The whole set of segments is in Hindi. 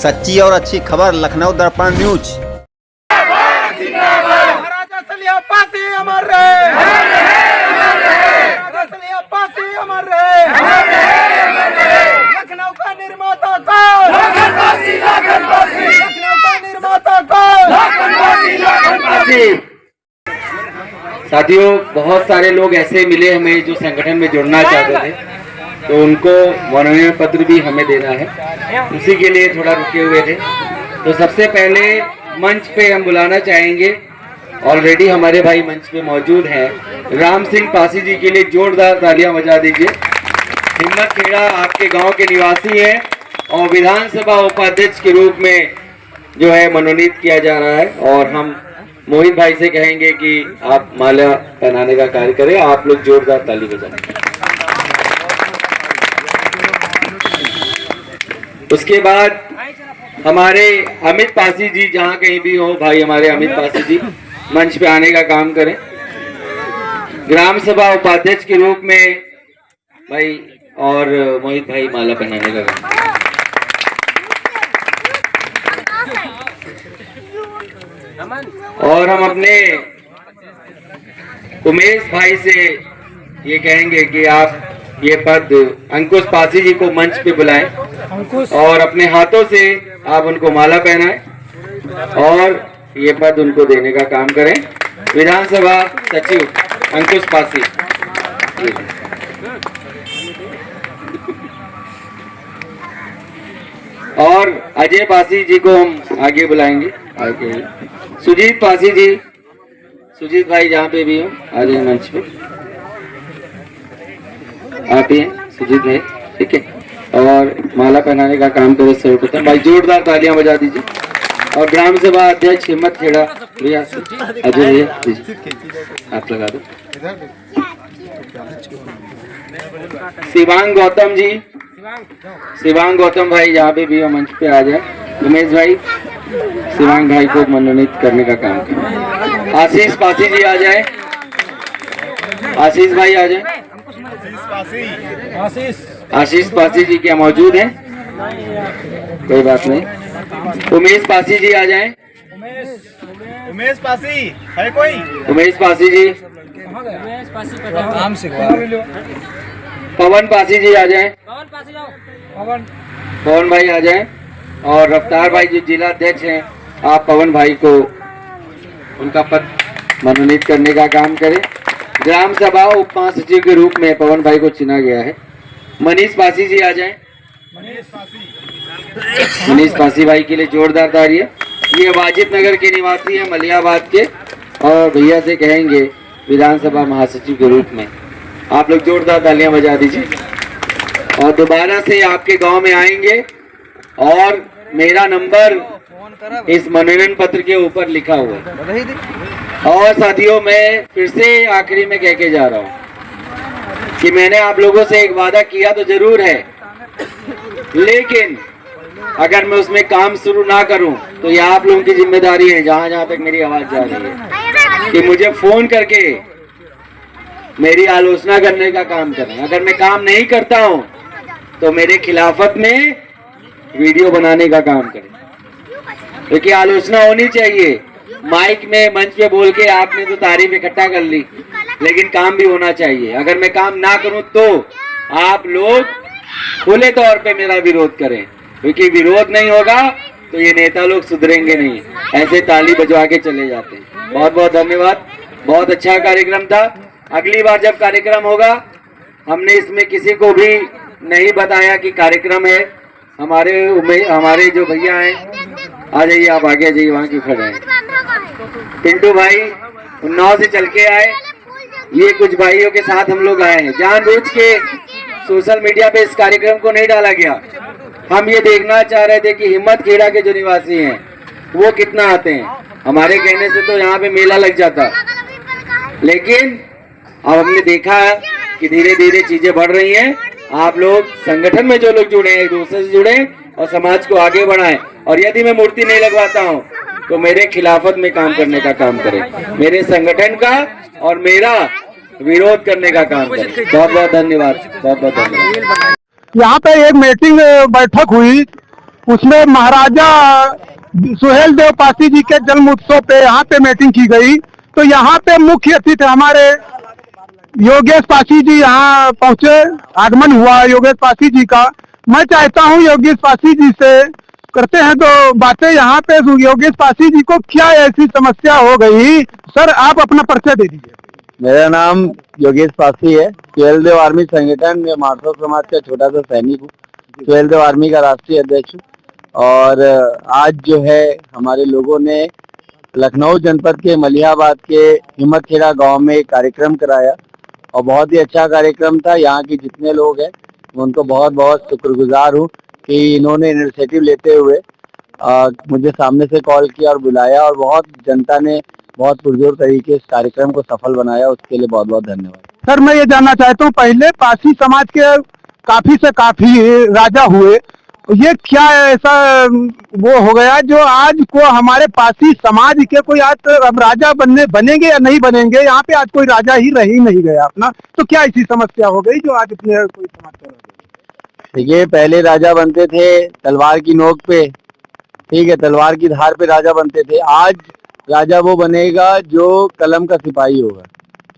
सच्ची और अच्छी खबर लखनऊ दर्पण न्यूज। महाराजा सलियापा से अमर रहे, महाराजा सलियापा से अमर रहे, लखनऊ का निर्माता कौन? लखनऊ का निर्माता कौन? साथियों, बहुत सारे लोग ऐसे मिले हमें जो संगठन में जुड़ना चाहते थे, तो उनको मनोनयन पत्र भी हमें देना है, उसी के लिए थोड़ा रुके हुए थे। तो सबसे पहले मंच पे हम बुलाना चाहेंगे, ऑलरेडी हमारे भाई मंच पे मौजूद हैं, राम सिंह पासी जी के लिए जोरदार तालियां बजा दीजिए। हिम्मत खेड़ा आपके गांव के निवासी हैं और विधानसभा उपाध्यक्ष के रूप में जो है मनोनीत किया जा रहा है। और हम मोहित भाई से कहेंगे कि आप माला पहनाने का कार्य करें, आप लोग जोरदार ताली बजाएं। उसके बाद हमारे अमित पासी जी, जहां कहीं भी हो भाई, हमारे अमित पासी जी मंच पे आने का काम करें। ग्राम सभा उपाध्यक्ष के रूप में भाई और मोहित भाई माला पहनाने का काम। और हम अपने उमेश भाई से ये कहेंगे कि आप ये पद अंकुश पासी जी को मंच पे बुलाएं और अपने हाथों से आप उनको माला पहनाएं और ये पद उनको देने का काम करें। विधानसभा सचिव अंकुश पासी। और अजय पासी जी को हम आगे बुलाएंगे। आगे सुजीत पासी जी, सुजीत भाई जहाँ पे भी हो आ जाए मंच पे, आप ही हैं सुजीत भाई, ठीक है। और माला पहनाने का काम करे सर्वप्रथम भाई, जोरदार तालियां बजा दीजिए। और ग्राम सभा अध्यक्ष हिम्मत खेड़ा भैया, अजय भैया आप लगा दो। शिवांग गौतम जी, शिवांग गौतम भाई यहाँ पे भी मंच पे आ जाए। उमेश भाई शिवांग भाई को मनोनीत करने का काम करें। आशीष पासी जी आ जाए, आशीष भाई आ जाए। आशीष पासी जी क्या मौजूद हैं? कोई बात नहीं। उमेश पासी जी आ जाएं। उमेश पासी है कोई? उमेश पासी जी। पवन पासी जी आ जाएं। पवन भाई आ जाएं। और रफ्तार भाई जो जिला अध्यक्ष हैं, आप पवन भाई को उनका पद मनोनीत करने का काम करें। ग्राम सभा उप महासचिव के रूप में पवन भाई को चुना गया है। मनीष पासी जी आ जाएं। मनीष पासी भाई के लिए जोरदार तालियां। ये वाजिद नगर के निवासी हैं, मलियाबाद के, और भैया से कहेंगे विधानसभा महासचिव के रूप में आप लोग जोरदार तालियां बजा दीजिए। और दोबारा से आपके गांव में आएंगे और मेरा नंबर इस मनोनयन पत्र के ऊपर लिखा हुआ है। और साथियों, मैं फिर से आखिरी में कह के जा रहा हूँ कि मैंने आप लोगों से एक वादा किया तो जरूर है, लेकिन अगर मैं उसमें काम शुरू ना करूं तो ये आप लोगों की जिम्मेदारी है, जहां जहां तक मेरी आवाज जा रही है, कि मुझे फोन करके मेरी आलोचना करने का काम करें। अगर मैं काम नहीं करता हूं तो मेरे खिलाफत में वीडियो बनाने का काम करें, क्योंकि आलोचना होनी चाहिए। माइक में मंच पे बोल के आपने तो तारीफ इकट्ठा कर ली, लेकिन काम भी होना चाहिए। अगर मैं काम ना करूं तो आप लोग खुले तौर पे मेरा विरोध करें, क्योंकि विरोध नहीं होगा तो ये नेता लोग सुधरेंगे नहीं, ऐसे ताली बजवा के चले जाते हैं। बहुत बहुत धन्यवाद, बहुत अच्छा कार्यक्रम था। अगली बार जब कार्यक्रम होगा, हमने इसमें किसी को भी नहीं बताया कि कार्यक्रम है। हमारे जो भैया हैं, आ जाइए, आप आगे जाइए, वहाँ क्यों खड़े हैं। पिंटू भाई उन्नाव से चल के आए, ये कुछ भाइयों के साथ हम लोग आए हैं। जानबूझ के सोशल मीडिया पे इस कार्यक्रम को नहीं डाला गया। हम ये देखना चाह रहे थे कि हिम्मत खेड़ा के जो निवासी हैं वो कितना आते हैं। हमारे कहने से तो यहाँ पे मेला लग जाता, लेकिन अब हमने देखा कि धीरे धीरे चीजें बढ़ रही हैं। आप लोग संगठन में जो लोग जुड़े हैं, एक दूसरे से जुड़े और समाज को आगे बढ़ाएं। और यदि मैं मूर्ति नहीं लगवाता हूं तो मेरे खिलाफत में काम करने का काम करें, मेरे संगठन का और मेरा विरोध करने का काम करें। बहुत बहुत धन्यवाद, बहुत बहुत धन्यवाद। यहाँ पे एक मीटिंग बैठक हुई उसमें महाराजा सुहेल देव पासी जी के जन्म उत्सव पे यहाँ पे मीटिंग की गई। तो यहाँ पे मुख्य अतिथि हमारे योगेश पासी जी यहाँ पहुंचे, आगमन हुआ योगेश पासी जी का। मैं चाहता हूँ योगेश पासी जी से करते हैं तो बातें। यहाँ पे योगेश पासी जी को क्या ऐसी समस्या हो गई? सर आप अपना परिचय दे दीजिए। मेरा नाम योगेश पासी है। सुहेल देव आर्मी संगठन में मारसो समाज का छोटा सा सैनिक हूँ। सुहेल देव आर्मी का राष्ट्रीय अध्यक्ष हूँ। और आज जो है हमारे लोगों ने लखनऊ जनपद के मलिहाबाद के हिम्मतखेड़ा गांव में एक कार्यक्रम कराया और बहुत ही अच्छा कार्यक्रम था। यहाँ के जितने लोग हैं उनको बहुत बहुत शुक्रगुजार हूँ कि इन्होंने इनिशिएटिव लेते हुए मुझे सामने से कॉल किया और बुलाया, और बहुत जनता ने बहुत पुरजोर तरीके से इस कार्यक्रम को सफल बनाया। उसके लिए बहुत बहुत धन्यवाद। सर मैं ये जानना चाहता हूँ, पहले पासी समाज के काफी से काफी राजा हुए, ये क्या ऐसा वो हो गया जो आज को हमारे पासी समाज के कोई आज अब राजा बनेंगे या नहीं बनेंगे? यहाँ पे आज कोई राजा ही रह ही नहीं गया अपना, तो क्या ऐसी समस्या हो गई जो आज इतने कोई समाज का? देखिए, पहले राजा बनते थे तलवार की नोक पे, ठीक है, तलवार की धार पे राजा बनते थे। आज राजा वो बनेगा जो कलम का सिपाही होगा,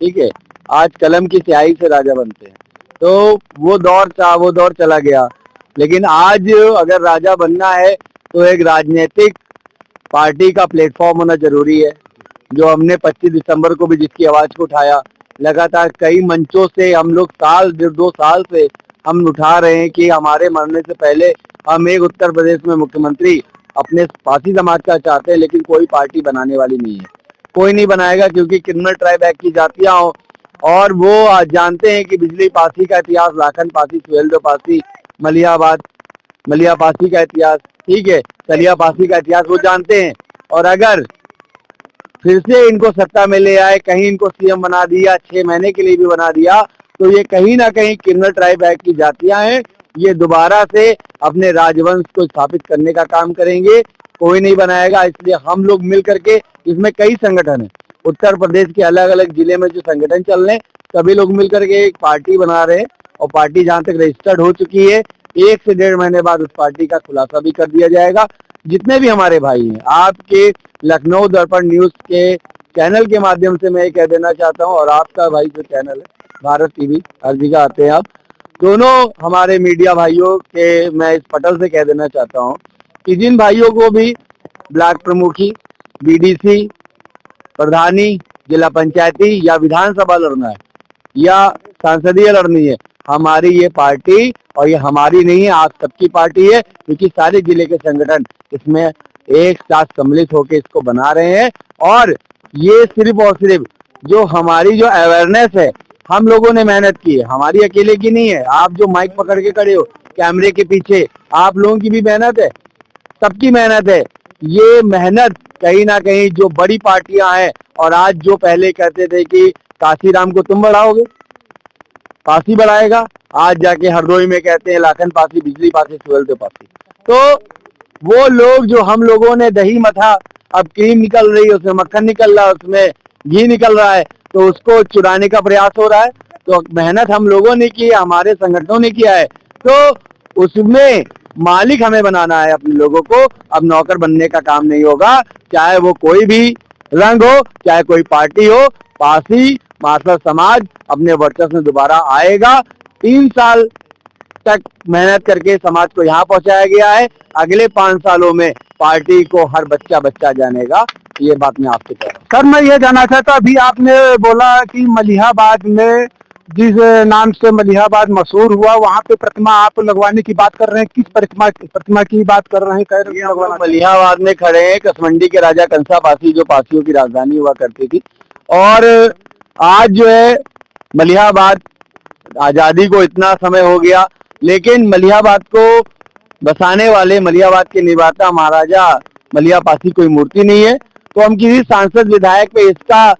ठीक है। आज कलम की स्याही से राजा बनते हैं। तो वो दौर चला गया। लेकिन आज अगर राजा बनना है तो एक राजनीतिक पार्टी का प्लेटफॉर्म होना जरूरी है। जो हमने 25 दिसंबर को भी जिसकी आवाज को उठाया, लगातार कई मंचों से हम लोग साल 2 साल से हम उठा रहे हैं कि हमारे मरने से पहले हम एक उत्तर प्रदेश में मुख्यमंत्री अपने पासी समाज का चाहते हैं। लेकिन कोई पार्टी बनाने वाली नहीं है, कोई नहीं बनाएगा, क्योंकि क्रिमिनल ट्राइब एक्ट की जातियां हो। और वो जानते हैं कि बिजली पासी का इतिहास, लाखन पासी, सुहेल देव पासी, मलिया पासी का इतिहास, ठीक है, सलिया पासी का इतिहास वो जानते हैं। और अगर फिर से इनको सत्ता में ले आए, कहीं इनको सीएम बना दिया, 6 महीने के लिए भी बना दिया, तो ये कहीं ना कहीं क्रिमिनल ट्राइब एक्ट की जातियां हैं। ये दोबारा से अपने राजवंश को स्थापित करने का काम करेंगे, कोई नहीं बनाएगा। इसलिए हम लोग मिल करके, इसमें कई संगठन है, उत्तर प्रदेश के अलग अलग जिले में जो संगठन चल रहे हैं, सभी लोग मिल करके एक पार्टी बना रहे हैं। और पार्टी जहां तक रजिस्टर्ड हो चुकी है, 1 से 1.5 महीने बाद उस पार्टी का खुलासा भी कर दिया जाएगा। जितने भी हमारे भाई हैं, आपके लखनऊ दर्पण न्यूज के चैनल के माध्यम से मैं ये कह देना चाहता हूँ, और आपका भाई जो चैनल है भारत टीवी, हर जगह आते हैं आप, दोनों हमारे मीडिया भाइयों के मैं इस पटल से कह देना चाहता हूँ कि जिन भाइयों को भी ब्लॉक प्रमुखी, बीडीसी, प्रधानी, जिला पंचायती या विधानसभा लड़ना है या सांसदीय लड़नी है, हमारी ये पार्टी, और ये हमारी नहीं है, आप सबकी पार्टी है, क्योंकि सारे जिले के संगठन इसमें एक साथ सम्मिलित होकर इसको बना रहे हैं। और ये सिर्फ और सिर्फ जो हमारी जो अवेयरनेस है, हम लोगों ने मेहनत की है, हमारी अकेले की नहीं है। आप जो माइक पकड़ के खड़े हो कैमरे के पीछे, आप लोगों की भी मेहनत है, सबकी मेहनत है। ये मेहनत कहीं ना कहीं जो बड़ी पार्टियां हैं, और आज जो पहले कहते थे कि काशीराम को तुम बढ़ाओगे, पासी बढ़ाएगा, आज जाके हरदोई में कहते हैं लाखन पासी, बिजली पासी, सुहेल देव पासी। तो वो लोग जो हम लोगों ने दही मथा, अब क्रीम निकल रही है, उसमें मक्खन निकल रहा है, उसमें घी निकल रहा है, तो उसको चुराने का प्रयास हो रहा है। तो मेहनत हम लोगों ने की है, हमारे संगठनों ने किया है, तो उसमें मालिक हमें बनाना है अपने लोगों को। अब नौकर बनने का काम नहीं होगा, चाहे वो कोई भी रंग हो, चाहे कोई पार्टी हो। पासी मारसर समाज अपने वर्चस्व में दोबारा आएगा। 3 साल तक मेहनत करके समाज को यहाँ पहुंचाया गया है, अगले 5 सालों में पार्टी को हर बच्चा जानेगा। ये बात मैं आपसे कह रहा हूँ। सर मैं ये जानना चाहता, अभी आपने बोला कि मलिहाबाद में जिस नाम से मलिहाबाद मशहूर हुआ, वहाँ पे प्रतिमा आप लगवाने की बात कर रहे हैं, किस प्रतिमा की बात कर रहे हैं? कह रहे हैं मलिहाबाद में खड़े हैं कसमंडी के राजा कंसा पासी, जो पासियों की राजधानी हुआ करती थी। और आज जो है मलिहाबाद आजादी को इतना समय हो गया, लेकिन मलिहाबाद को बसाने वाले, मलिहाबाद के निर्माता महाराजा मलिया पासी कोई मूर्ति नहीं है। तो हम किसी सांसद विधायक पे इसका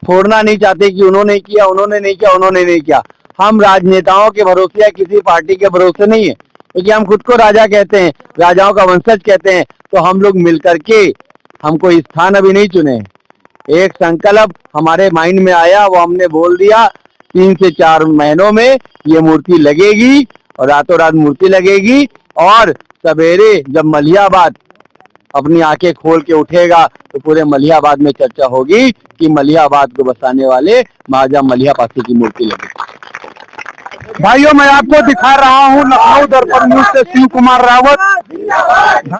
फोड़ना नहीं चाहते कि उन्होंने किया, उन्होंने नहीं किया, उन्होंने नहीं किया। हम राजनेताओं के भरोसे या किसी पार्टी के भरोसे नहीं है, क्योंकि हम खुद को राजा कहते हैं, राजाओं का वंशज कहते हैं। तो हम लोग मिलकर के, हमको स्थान अभी नहीं चुने, एक संकल्प हमारे माइंड में आया, वो हमने बोल दिया 3 से 4 महीनों में ये मूर्ति लगेगी, और रातों रात मूर्ति लगेगी। और सवेरे जब मलियाबाद अपनी आंखें खोल के उठेगा तो पूरे मलियाबाद में चर्चा होगी कि मलियाबाद को बसाने वाले महाराजा मलिया पासी की मूर्ति लगी। भाइयों, मैं आपको दिखा रहा हूँ लखनऊ दर्पण न्यूज से शिव कुमार रावत।